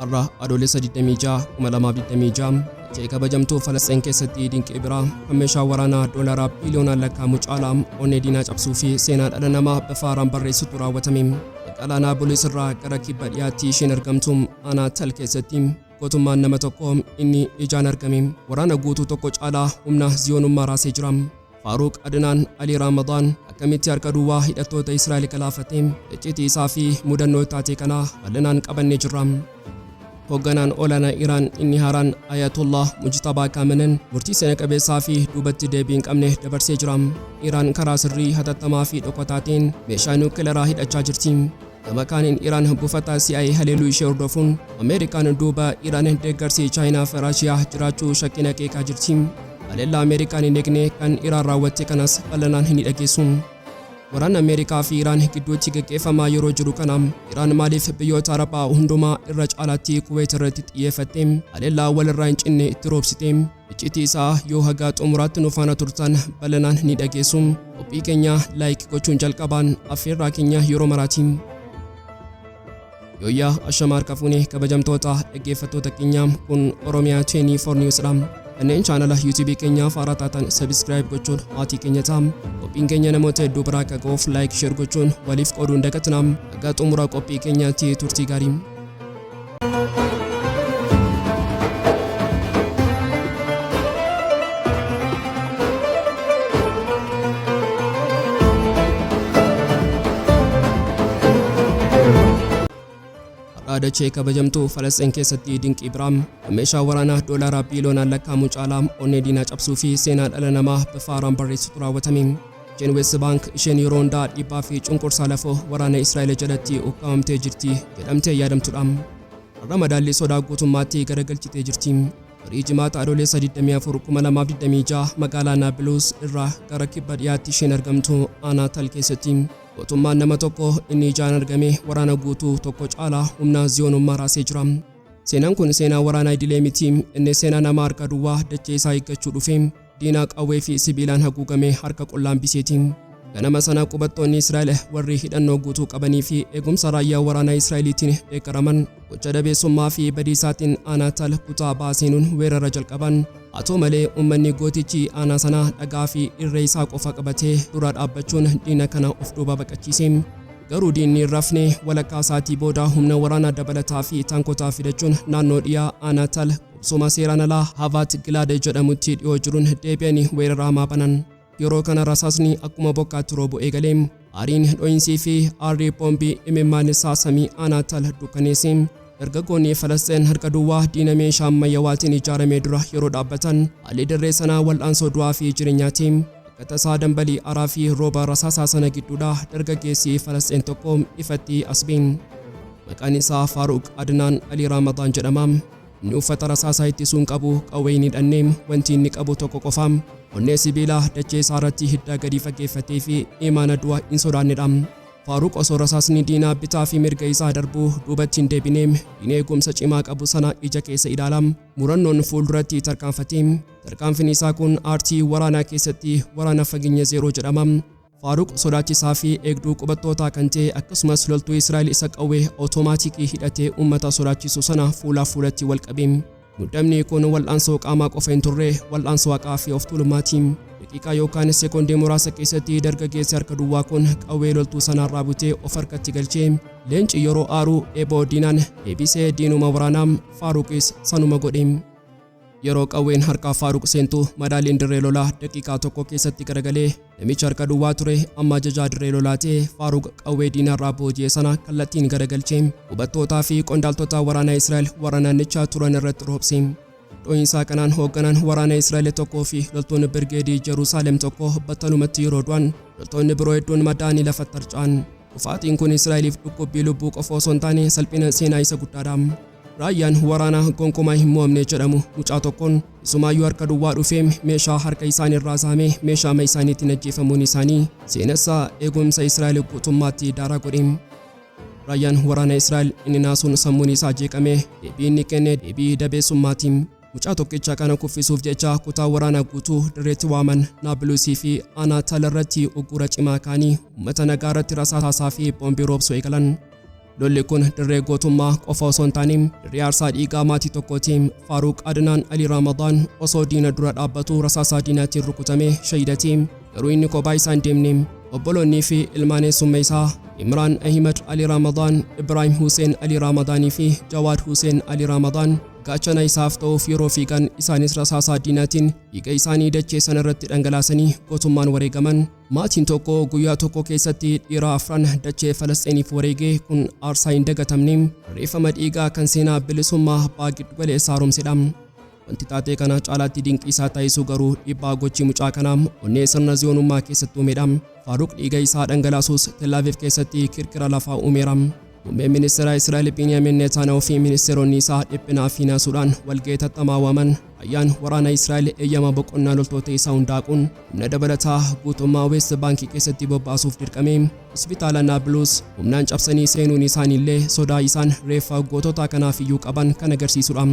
Arra adoolessa 26 2026 jee kabajamtuu Falastiin keessatti dinqii biraa kan meeshaa waraanaa doolaraa biliyoonaan lakkaa'amu caalaa onnee diinaa cabsuu fi seenaa dhala namaa bifa haaraan barreessutu raawwatame. Magaalaa Naabulis irraa gara kibba dhiyaatti isheen argamtu aanaa Tal keessatti gootummaan nama tokko inni ijaan argame waraana guutuu tokko caalaa humna ziyoonummaa raasee jira. Faaruq Adnaan Ali Ramadaan akkamitti harka duwwaa hidhattoota Israa'el galaafatee icciitii isaa fi mudannoo taatee kana bal'inaan qabannee jirra. Hoogganaan olaanaa Iraan inni haaraan Ayatollah Mujtabaa Kaamenen murtii seena qabeessaa fi duubatti deebii hin qabne dabarsee jira. Iraan karaa sirrii hatattamaa fi dhokataatiin meeshaa nuukileeraa hidhachaa jirti. Gama kaaniin Iraan buufata CIA haleeluu ishee hordofuun Ameerikaan duuba Iraan deeggarsi Chaayinaa fi Raashiyaa jiraachuu shakkii akeekaa jirti. Haleellaa Ameerikaan hin eegne kan Iraan raawwatte kanas bal'inaan hin dhageessu. Waraanni Ameerikaa fi Iraan gidduutti gaggeeffamaa yeroo jiru kana Iraan maaliif biyyoota Arabaa hundumaa irra caalaatti Kuwait irratti xiyyeeffattee haleellaa walirraa hin cinne itti roobsite. Icciitii isaa yoo haga xumuraatti nu faana turtan bal'inaan ni dhageessu. Qophii keenya laayik gochuun jalqabaan affeerraa keenya yeroo maraati. Yooyyaa ashamaa harka fuunee kabajamtoota dhaggeeffattoota keenya kun Oromiyaa 24 Newsdha. Kanneen chaanala YouTube keenyaaf haaraa taatan subscribe gochuun maatii keenya ta'aa. Qophiin keenya namoota hedduu biraa akka ga'uuf like share gochuun waliif qooduun dagatinaa. Haga xumura qophii keenyaatti turtii gaarii. Dachee kabajamtuu Falastiin keessatti dinqii biraa meeshaa waraanaa doolaraa biliyoonaan lakkaa'amu caalaa onnee diinaa cabsuu fi seenaa dhala namaa bifa haaraan barreessutu raawwatame. Isheen West Bank isheen yeroo hundaa dhiibbaa fi cunqursaa lafoo waraana Israa'el jalatti ukkaamamtee jirti jedhamtee yaadamtudha. Har'a madaalli sodaa guutummaatti garagalchitee jirti. Barii jimaata adoolessa 24 2026 magaalaa Naabulis irraa gara kibba dhiyaatti isheen argamtu aanaa Tal keessatti gootummaan nama tokko inni ijaan argame waraana guutuu tokko caalaa humna ziyoonummaa raasee jira. Seenaan kun seenaa waraanaa idilee miti. Inni seenaa nama harka duwwaa dachee isaa eeggachuu dhufe diinaa qawwee fi sibiilaan haguugame harka qollaan biseeti. Ganama sana qubattoonni Israa'el warri hidhannoo guutuu qabanii fi eegumsa raayyaa waraanaa Israa'eliitiin deeggaraman gocha dabeessummaa fi badiisaatiin aanaa Tal kutaa baaseenuun weerara jalqaban. Haa ta'u malee uummanni gootichi aanaa sana dhagaa fi irree isaa qofa qabatee dura dhaabbachuun diina kana of duuba baqachiise. Garuu diinni hin rafne walakkaa isaatii booda humna waraanaa dabalataa fi taankotaa fidachuun naannoo dhiyaa aanaa Tal qubsuma seeraan alaa Havat Gilaad jedhamutti dhiyoo jiruun deebi'anii weerara hamaa banan. Yeroo kana rasaasni akkuma bokkaatti roobu eegalee aariin dho'insii fi aarri boombii imimmaan isaa samii aanaa Tal dukkaneesse. Dargaggoonni Falastiin harka duwwaa diina meeshaa ammayyawaatiin ijaaramee dura yeroo dhaabbatan haalli dirree sanaa wal'aansoo du'aa fi jireenyaati. Akka tasaa dambalii aaraa fi rooba rasaasaa sana gidduudha dargaggeessi Falastiin tokko ifatti as ba'e. Maqaan isaa Faaruq Adnaan Ali Ramadaan jedhama. Inni uffata rasaasaa ittisuun qabu qawwee hin hidhanne wanti inni qabu tokko qofa. Onnee sibiilaa dachee isaa irratti hiddaa gadi fageeffatee fi imaana du'a hin sodaannedha. Faaruq osoo rasaasni diinaa bitaa fi mirga isaa darbuu duubatti hin deebine diina eegumsa cimaa qabu sana ija keessa ilaala. Murannoon fuulduratti tarkaanfate. Tarkaanfiin isaa kun aartii waraanaa keessatti waraana fageenya zeeroo jedhama. Faaruq sodaachisaa fi eegduu qubattootaa kan ta'e akkasumas loltuu Israa'el isa qawwee awutomaatikii hidhatee uummata sodaachisu sana fuulaa fuulatti wal qabe. Muddamni kun wal'aansoo qaamaa qofa hin turre wal'aansoo haqaa fi of tuulummaati. Daqiiqaa yookaan sekoondii muraasa keessatti dargaggeessi harka duwwaa kun qawwee loltuu sanarraa butee of harkatti galchee leenci yeroo aaru eeboo diinaan deebisee diinuma waraanaa. Faaruqis sanuma godhe. Yeroo qawween harka Faaruq seentu madaaliin dirree lolaa daqiiqaa tokko keessatti garagalee namicha harka duwwaa ture amma ajajaa dirree lolaa ta'e Faaruq qawwee diinarraa booji'e sana kallattiin garagalchee qubattootaa fi qondaaltota waraanaa Israa'el warra naannichaa turan irratti roobse. Dho'iinsaa kanaan hoogganaan waraana Israa'el tokkoo fi loltoonni birgeedii Jerusaalem tokko battalumatti yeroo du'an loltoonni biroo hedduun madaa'anii lafatti harca'an. Kufaatiin kun Israa'eliif dhukkubbii lubbuu qofa osoo hin taane salphina seenaa isa guddaadha. Raayyaan waraanaa gonkumaa hin mo'amne jedhamu mucaa tokkoon isumaayyuu harka duwwaa dhufee meeshaa harka isaanii irraa saamee meeshaa amma isaaniitiin ajjeefamuun isaanii seenessaa eegumsa Israa'el guutummaatti daaraa godhe. Raayyaan waraana Israa'el inni naasuun sammuun isaa jeeqame deebii inni kenne deebii dabeessummaati. Mucaa tokkicha kana kuffisuuf jecha kutaa waraanaa guutuu dirreetti waaman Naabulusii fi aanaa Tal irratti uggura cimaa kaanii uummata nagaa irratti rasaasaa fi boombii roobsuu eegalan. Lolli kun dirree gootummaa qofa osoo hin taane dirree aarsaa dhiigaa maatii tokkootiin Faaruq Adnaan Ali Ramadaan osoo diina dura dhaabbatu rasaasaa diinaatiin rukutamee shahidatee garuu inni kophaa isaa hin deemne. Obboloonnii fi ilmaan eessummaa isaa Imraan Ahmed Ali Ramadaan, Ibrahim Hussein Ali Ramadaanii fi Jawaad Hussein Ali Ramadaan gaachana isaaf ta'uuf yeroo fiigan isaanis rasaasaa diinaatiin dhiiga isaanii dachee sana irratti dhangalaasanii gootummaan wareegaman. Maatiin tokko guyyaa tokko keessatti dhiira afran dachee Falasxiiniif wareegee kun aarsaa hin dagatamne reeffama dhiigaa kan seenaa bilisummaa abbaa giddugaleessaa haaromsedha. Wanti taatee kana caalaatti dinqiisaa taasisuu garuu dhiibbaa gochii mucaa kanaa onnee sirna ziyoonummaa keessatti uumedha. Faaruq dhiiga isaa dhangalaasuus Tel Aviv keessatti kirkira lafaa uumeera. Muummeen ministeera Israa'el Benyamin Netanyaahuu fi ministeeronni isaa dhiphina fi naasuudhaan walga'ii tattamaa waaman ayyaan waraana Israa'el eeyyama boqonnaa loltoota isaa hundaaquun humna dabalataa guutummaa West Baankii keessatti bobbaasuuf dirqame. Hospitaala Naablus humnaan cabsanii seenuun isaaniillee sodaa isaan reeffa gootota kanaaf iyyuu qaban kan agarsiisudha.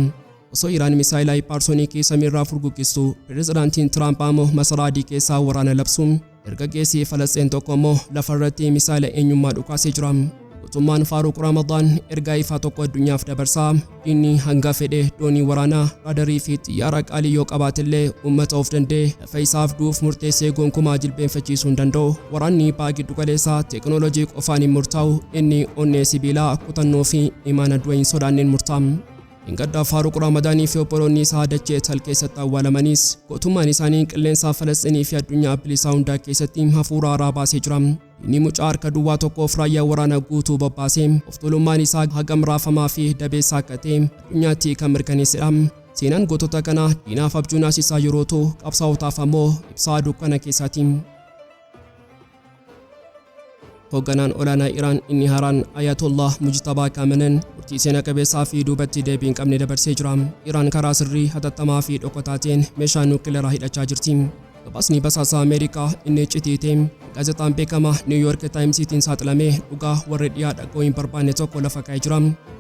Osoo Iraan misaayilaa hipaarsooniikii samiirraa furguqqistu, pirezidaantiin Tiraamp ammoo masaraa adii keessaa waraana labsuun dargaggeessi Falasxiin tokko immoo lafarratti misaayila eenyummaa dhukaasee jira. Mootummaan Faaruq Ramadaan ergaa ifaa tokko addunyaaf dabarsaa. Inni hanga fedhe doonii waraanaa, raadarii fi xiyyaara qaalii yoo qabaatillee uummata of danda'e lafa isaaf duuf murteessee gonkumaa jilbeenfachiisuu hin danda'u. Waraanni abbaa giddugaleessaa teekinooloojii qofaan hin murtaa'u. Inni onnee sibiilaa, kutannoo fi imaana du'a hin sodaanneen murtaa'a. Ingaddaa Faaruq Ramadaanii fi obboloonni isaa dachee Tal keessatti awwaalamanis gootummaan isaanii qilleensa Falasxiinii fi addunyaa bilisaa hundaa keessatti hafuura haaraa baasee jira. Inni mucaa harka duwwaa tokkoof raayyaa waraana guutuu bobbaasee of tuulummaan isaa hagam raafamaa fi dabeessaa akka ta'e addunyaatti kan mirkaneessedha. Seenaan gootota kanaa diinaaf abjuu naasisaa yeroo ta'u qabsaa'otaaf ammoo ibsaa dukkana keessaati. Hoogganaan olaanaa Iraan inni haaraan Ayatollah Mujtabaa Khamenei murtii seena qabeessaa fi duubatti deebii hin qabne dabarsee jira. Iraan karaa sirrii hatattamaa fi dhokataatiin meeshaa nuukileeraa hidhachaa jirti. Gabaasni basaasaa Ameerikaa inni icciitii gaazexaan beekamaa New York Timesiitiin saaxilamee dhugaa warri dhiyaa dhaga'uu hin barbaanne tokko lafa kaa'ee jira.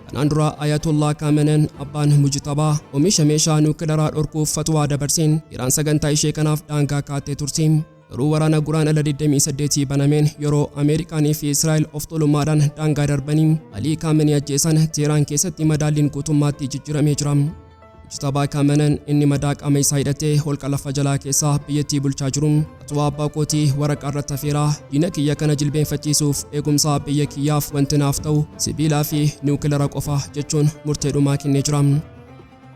Kanaan dura Ayatollah Khamenei abbaan Mujtabaa oomisha meeshaa nuukileeraa dhorkuuf fatwaa dabarseen Iraan sagantaa ishee kanaaf daangaa kaa'attee turti. Garuu waraana Guraandhala 28 banameen yeroo Ameerikaanii fi Israa'el of tuulummaadhaan daangaa darbanii Ali Khamenei ajjeesan Teheraan keessatti madaalliin guutummaatti jijjiiramee jira. Mujtabaa Khamenei inni madaa qaama isaa hidhatee holqa lafa jalaa keessaa biyyattii bulchaa jiru. Fatwaa abbaa kootii waraqaa irratti hafeeraa diina kiyya kana jilbeenfachiisuuf eegumsaa biyya kiyyaaf wanti naaf ta'u sibiilaa fi niwukileera qofa jechuun murteedhumaa kennee jira.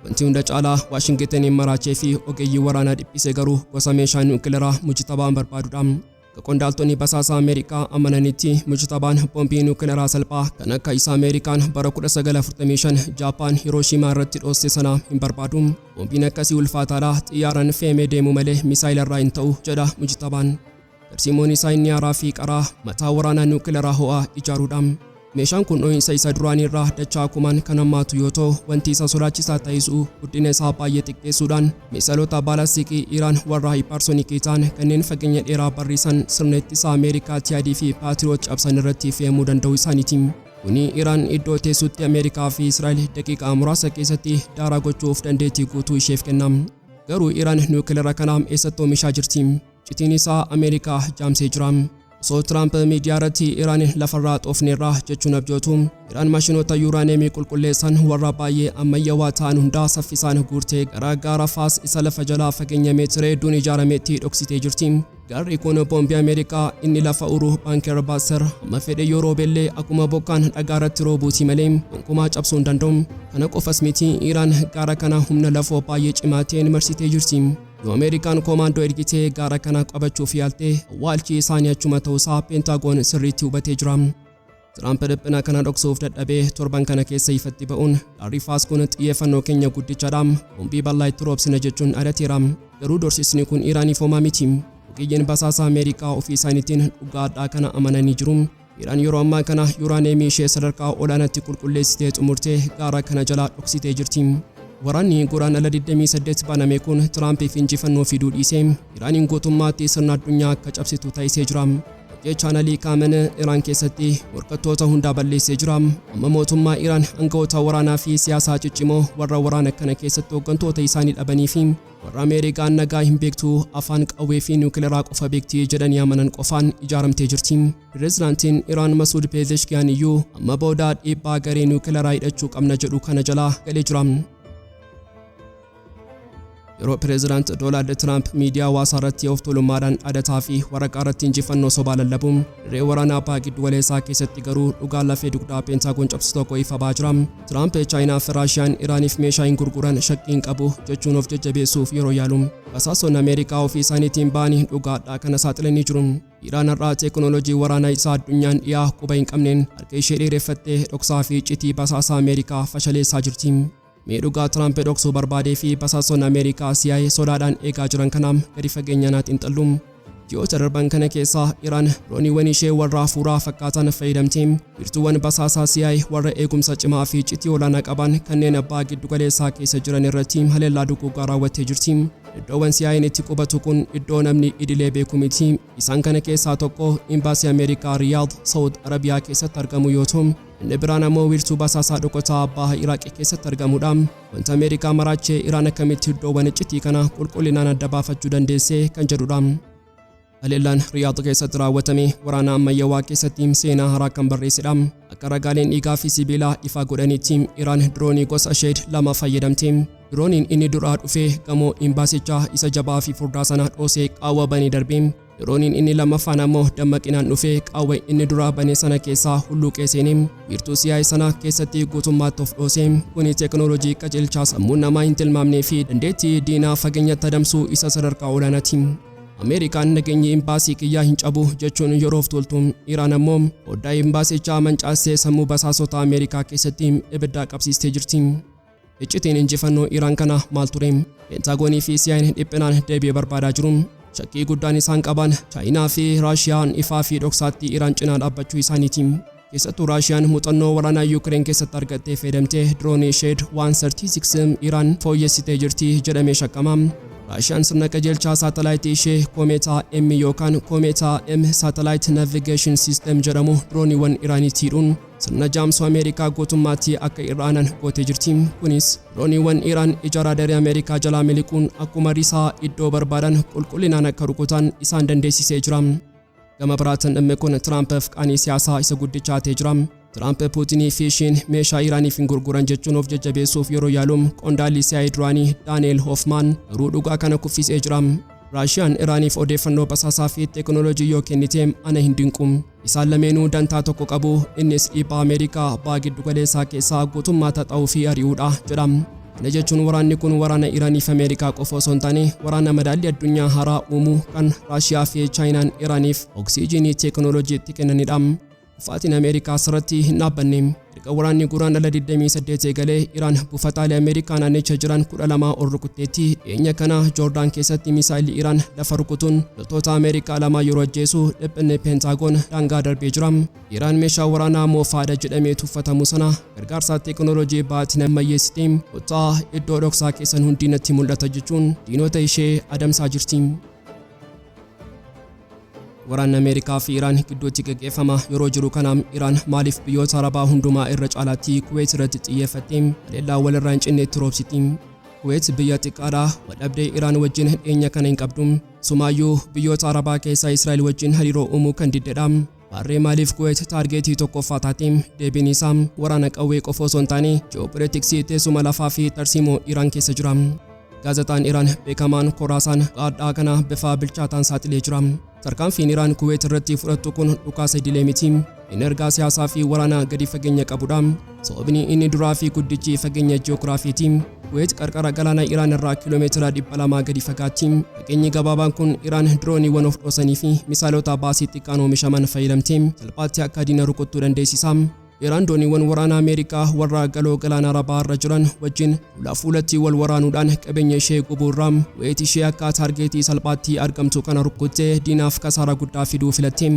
Wanti hunda caalaa Waashingitaniin maraachee fi ogeeyyii waraanaa dhiphisee garuu gosa meeshaa niwukileeraa Mujtabaan barbaadudha. Qondaaltonni basaasaa Ameerikaa amananitti Mujtabaan boombii niwukileeraa salphaa kan akka isa Ameerikaan bara 1945 Jaapaan Hirooshimaa irratti dhoosse sana hin barbaadu. Boombiin akkasii ulfaataadha, xiyyaaraan feemee deemu malee misaayilarraa hin ta'u jedha Mujtabaan. Tarsiimoon isaa inni haaraa fi qaraa mataa waraanaa niwukileeraa ho'aa ijaaruudha. Meeshaan kun dho'iinsa isa duraanii irraa dachaa kumaan kan hammaatu yoo ta'u wanti isa sodaachisaa taasisu guddina isaa baay'ee xiqqeessuudhaan misaa'ilota baalaastikii Iraan warra hipaarsooniikii ta'an kanneen fageenya dheeraa barrisan sirna ittisa Ameerikaa TIAD fi Patriot cabsan irratti fe'amuu danda'u isaaniiti. Kuni Iraan iddoo teessutti Ameerikaa fi Israa'el daqiiqaa muraasa keessatti daaraa gochuuf dandeettii guutuu isheef kenna. Garuu Iraan niwukileera kana eessatti oomishaa jirti? Citiin isaa Ameerikaa jaamsee jira. Osoo Tiraamp miidiyaa irratti Iraan lafarraa xoofneerraa jechuun abjootu, Iraan maashinoota yuuraaneemii qulqulleessan warra baay'ee ammayyaawaa ta'an hundaa saffisaan guurtee gara gaara Faas isa lafa jalaa fageenya meetira hedduun ijaarametti dhoksitee jirti. Gaarri kun boombii Ameerikaa inni lafa uruu Baanker Baaser amma fedhe yoo roobeellee akkuma bokkaan dhagaa irratti roobuuti malee gonkumaa cabsuu hin danda'u. Kana qofas miti Iraan gaara kana humna lafoo baay'ee cimaa ta'een marsitee jirti. Yoo Ameerikaan koomaandoo ergitee gaara kana qabachuuf yaaltee awwaalchi isaanii achuma ta'uusaa Peentaagoon sirriitti hubatee jira. Tiraamp dhiphina kana dhoksuuf dadhabee torban kana keessa ifatti ba'uun gaarri Faas kun xiyyeeffannoo keenya guddichaadha. Boombii bal'aa itti roobsina jechuun adateera. Garuu doorsisni kun Iraaniif homaa miti. Ogeeyyiin basaasaa Ameerikaa ofii isaaniitiin dhugaadhaa kana amananii jiru. Iraan yeroo ammaa kana yuuraaneemii ishee sadarkaa olaanaatti qulqulleessitee xumurtee gaara kana jalaa dhoksitee jirti. Waraanni Guraandhala 28 baname kun Tiraampiif injifannoo fiduu dhiisee Iraaniin guutummaatti sirna addunyaa akka cabsitu taasisee jira. jechaan Alii Kaamen Iraan keessatti morkattoota hundaa balleessee jira. Amma mootummaa Iraan aangawoota waraanaa fi siyaasaa ciccimoo warra waraana kana keessatti hooggantoota isaanii dhabanii fi warra Ameerikaan nagaa hin beektu afaan qawwee fi niwukileeraa qofa beektii jedhanii amanan qofaan ijaaramtee jirti. Pireezidaantiin Iraan Masuud Pezeshkiyan iyyuu amma booda dhiibbaa garee niwukileeraa hidhachuu qabna jedhu kana jalaa galee jira. Yeroo pireezidaant Doonaald Tiraamp miidiyaa hawaasaa irratti of tuulummaadhaan adataa fi waraqaa irratti injifannoo sobaa lallabuun dirree waraanaa abbaa giddu galeessaa keessatti garuu dhugaan lafee dugdaa peentaagoon cabsu tokko ifa ba'aa jira. Tiraamp Chaayinaa fi Raashiyaan Iraaniif meeshaa hin gurguran shakkiin qabu jechuun of jajjabeessuuf yeroo yaalu basaasonni Ameerikaa ofii isaaniitiin ba'anii dhugaadhaa kana saaxilanii jiru. Iraan har'aa teekinooloojii waraanaa isaa addunyaan dhiyaa quba hin qabneen harka ishee dheereffattee dhoksaa fi iccitii basaasaa Ameerikaa fashaleessaa jirti. Miidhugaa Tiraamp dhoksuu barbaadee fi basaasonni Ameerikaa CIA sodaadhaan eegaa jiran kanaaf gadi fageenyaan xiinxalluun ji'oota darban kana keessa Iraan drooniiwwan ishee warra hafuuraa fakkaatan fayyadamtee wiirtuuwwan basaasaa CIA warra eegumsa cimaa fi iccitii olaanaa qaban kanneen abbaa giddu galeessaa keessa jiran irratti haleellaa duguugaa raawwattee jirti. Iddoowwan CIA'n itti qubatu kun iddoo namni idilee beeku miti. Isaan kana keessaa tokko imbaasii Ameerikaa Riyaad, Saawud Arabiyaa keessatti argamu yoo ta'u, inni biraan ammoo wiirtuu basaasaa dhokataa abbaa Iraaq keessatti argamudha. Wanta Ameerikaa maraachee Iraan akkamitti iddoowwan iccitii kana qulqullinaan adda baafachuu dandeesse kan jedhudha. Haleellaan Riyaad keessatti raawwatame waraana ammayyaawaa keessatti seenaa haaraa kan barreessedha. Akka ragaaleen dhiigaa fi sibiilaa ifa godhanitti Iraan diroonii gosa Shahed 2 fayyadamte. Dirooniin inni duraa dhufee gamoo imbaasichaa isa jabaa fi furdaa sana dhoosee qaawwa banee darbe. Dirooniin inni lammaffaan ammoo dammaqinaan dhufee qaawwa inni duraa bane sana keessaa hulluuqee seenee wiirtuu CIA sana keessatti guutummaatti of dhoose. Kuni teekinooloojii qajeelchaa sammuu namaa hin tilmaamnee fi dandeettii diinaa fageenyatti adamsuu isa sadarkaa olaanaati. Ameerikaan nageenyi imbaasii kiyyaa hin cabu jechuun yeroof toltu. Iraan ammoo foddaa imbaasichaa mancaasee sammuu basaasota Ameerikaa keessatti ibidda qabsiistee jirti. Iccitiin injifannoo Iraan kana maal ture? Peentaagoonii fi CIA'n dhiphinaan deebii barbaadaa jiru. Shakkii guddaan isaan qaban Chaayinaa fi Raashiyaan ifaa fi dhoksaatti Iraan cinaa dhaabbachuu isaaniiti. Keessattuu Raashiyaan muuxannoo waraanaa Yuukireen keessatti argattee fayyadamtee diroonii Shahed 136 Iraan fooyyessitee jirti jedhamee shakkama. Raashiyaan sirna qajeelchaa saatalaayitii ishee Komeetaa M yookaan Komeetaa M Satellite Navigation System jedhamu dirooniiwwan Iraaniitiidhuun sirna jaamsuu Ameerikaa guutummaatti akka irraanan gootee jirti. Kunis dirooniiwwan Iraan ija raadarii Ameerikaa jalaa miliquun akkuma risaa iddoo barbaadan qulqullinaan akka rukutan isaan dandeessisee jira. Gama biraatiin dhimmi kun Tiraampiif qaanii siyaasaa isa guddichaa ta'ee jira. Tiraamp Puutinii fi Shiin meeshaa Iraaniif hin gurguran jechuun of jajjabeessuuf yeroo yaaluun qondaalli CIA duraanii Daani'eel Hoofmaan garuu dhugaa kana kuffisee jira. Raashiyaan Iraaniif odeeffannoo basaasaa fi teekinooloojii yoo kennite ana hin dinqu. Isaan lameenuu dantaa tokko qabu, innis dhiibbaa Ameerikaa abbaa giddu galeessaa keessaa guutummaa xaxa'uu fi ari'uudha jedha. Kana jechuun waraanni kun waraana Iraaniif Ameerikaa qofa osoo hin taane waraana madaallii addunyaa haaraa uumuu kan Raashiyaa fi Chaayinaan Iraaniif oksijiinii teekinooloojiitti kennanidha. Ufaatiin Ameerikaa sirratti hin dhaabbanne. Erga waraanni guraandhala 28 eegalee Iraan buufataalee Ameerikaa naannicha jiran 12 ol rukutteetti. Dhiyeenya kana Joordaan keessatti misaayilii Iraan lafa rukutuun loltoota Ameerikaa 2 yeroo ajjeesu dhiphinni Peentaagoon daangaa darbee jira. Iraan meeshaa waraanaa moofaadha jedhamee tuffatamu sana gargaarsa teekinooloojii baatiin ammayyeessitee kuttaa iddoo dhoksaa keessan hundi natti mul'ata jechuun diinota ishee adamsaa jirti. Waraanni Ameerikaa fi Iraan gidduutti gaggeeffama yeroo jiru kanaan Iraan maaliif biyyoota Arabaa hundumaa irra caalaatti Kuweet irratti xiyyeeffattee haleellaa walirraa hin cinneetti roobsiti. Kuweet biyya xiqqaadha, waldhabdee Iraan wajjin dhiyeenya kana hin qabdu. Sumaayyuu biyyoota Arabaa keessaa Israa'el wajjin hariiroo uumuu kan diddedha. Harree maaliif Kuweet taargeetii tokkoffaa taate? Deebiin isaa waraana qawwee qofa osoo hin taane ji'oopolitiksii teessuma lafaa fi tarsiimoo Iraan keessa jira. Gaazexaan Iraan beekamaan Khoraasaan qaadhaa kana bifa bilchaataan saaxilee jira. Tarkaanfiin Iraan Kuweet irratti fudhattu kun dhukaasa idilee miti. Inni ergaa siyaasaa fi waraanaa gadi fageenya qabudha. Sababni inni duraa fi guddichi fageenya ji'oogiraafiiti. Kuweet qarqara galaana Iraan irraa kiiloomeetira 200 gadi fagaatti. Fageenyi gabaabaan kun Iraan dirooniiwwan of dhoosanii fi misaa'ilota baasii xiqqaan oomishaman fayyadamtee salphaatti akka diina rukuttuu dandeessisa. Iraan dooniiwwan waraanaa Ameerikaa warra galoo galaana Arabaa irra jiran wajjin fuulatti wal waraanuudhaan qabeenya ishee gubuurraa Kuweet ishee akka taargeetii salphaatti argamtu kana rukuttee diinaaf kasaara guddaa fiduu filatte.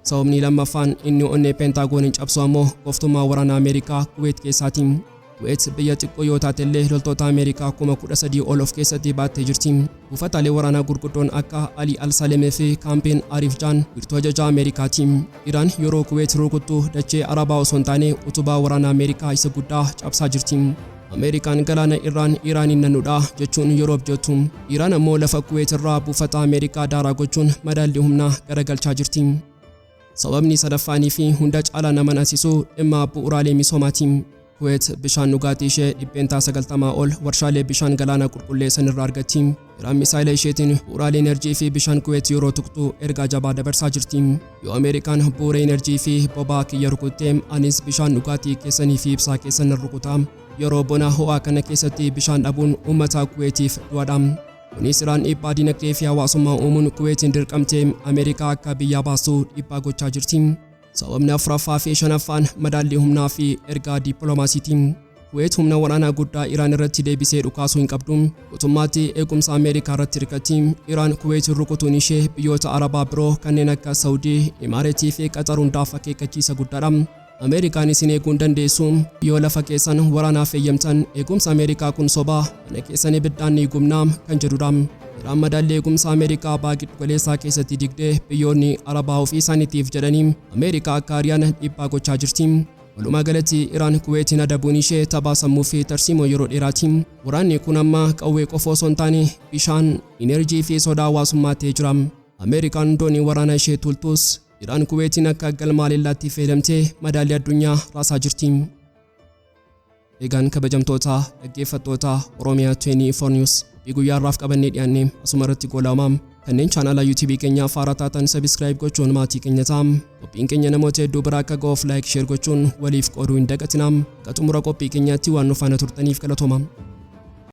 Sababni lammaffaan inni onnee Peentaagooniin cabsu ammoo gooftummaa waraanaa Ameerikaa Kuweet keessaati. Kuwait biyya xiqqoo yoo taatellee loltoota Ameerikaa 13,000 ol of keessatti baattee jirti. Buufataalee waraanaa gurguddoon akka Ali Al-Salemee fi kaampeen Arif Jaan wiirtuu ajajaa Ameerikaati. Iraan yeroo Kuwait rukuttu dachee Arabaa osoo hin taane utubaa waraanaa Ameerikaa isa guddaa cabsaa jirti. Ameerikaan galaana Iraaniin nanuudha jechuun yeroo abjootu. Iraan ammoo lafa Kuwait irraa buufata Ameerikaa daaraa gochuun madaallii humnaa garagalchaa jirti. Sababni sadaffaanii fi hunda caalaa nama naasisuu dhimma bu'uuraalee misoomaati. Kuwait bishaan dhugaatii ishee 90% ol warshaalee bishaan galaana qulqulleessan irraa argatti. Iraan misaayila isheetiin bu'uuraalee enerjii fi bishaan Kuwait yeroo tuqxu ergaa jabaa dabarsaa jirti. Yoo Ameerikaan bu'uura enerjii fi boba'aa kiyya rukuttee anis bishaan dhugaatii keessanii fi ibsaa keessan rukutaa. Yeroo bona ho'aa kana keessatti bishaan dhabuun uummata Kuwaitiif du'aadha. Kunis Iraan dhiibbaa dinagdee fi hawaasummaa uumuun Kuwaitiin dirqamtee Ameerikaa akka biyyaa baasuu dhiibbaa gochaa jirti. Sababni afuraffaa fi shanaffaan madaallii humnaa fi ergaa dippiloomaasiiti. Kuwait humna waraanaa guddaa Iraan irratti deebisee dhukaasuu hin qabdu. Guutummaatti eegumsa Ameerikaa irratti hirkatti. Iraan Kuwait rukutuun ishee biyyoota Arabaa biroo kanneen akka Saawudii, Imaareetii fi Qatar hundaaf akeekkachiisa guddaadha. Ameerikaan isin eeguu hin dandeessu. Yoo lafa keessan waraanaaf eeyyamtan eegumsa Ameerikaa kun sobaa mana keessan ibiddaan ni gubnaa kan jedhudha. Iraan madaallii eegumsa Ameerikaa baagii galeessaa keessatti digdee biyyoonni Arabaa ofii isaaniitiif jedhanii Ameerikaa akka ariyaan dhiibbaa gochaa jirti. Walumaa galatti Iraan Kuwaitiin adabuun ishee taphaa sammuu fi tarsiimoo yeroo dheeraati. Waraanni kun amma qawwee qofa osoo hin taane bishaan, inerjii fi sodaa hawaasummaa ta'ee jira. Ameerikaan doonii waraanaa ishee tultus Iraan Kuwaitiin akka galma leellaatti fayyadamtee madaallii addunyaa raasaa jirti. Egaan kabajamtoota dhaggeeffattoota Oromiyaa 24 News guyyaa irraaf qabannee dhiyaanne asuma irratti goolabna. Kanneen chaanala YouTube keenyaa haaraa taatan subscribe gochuun maatii keenya ta'aa. Qophiin keenya namoota hedduu bira akka ga'uuf like share gochuun waliif qooduu hin dagatinaa. Akka xumura qophii keenyaatti waan nu faana turtaniif galatooma.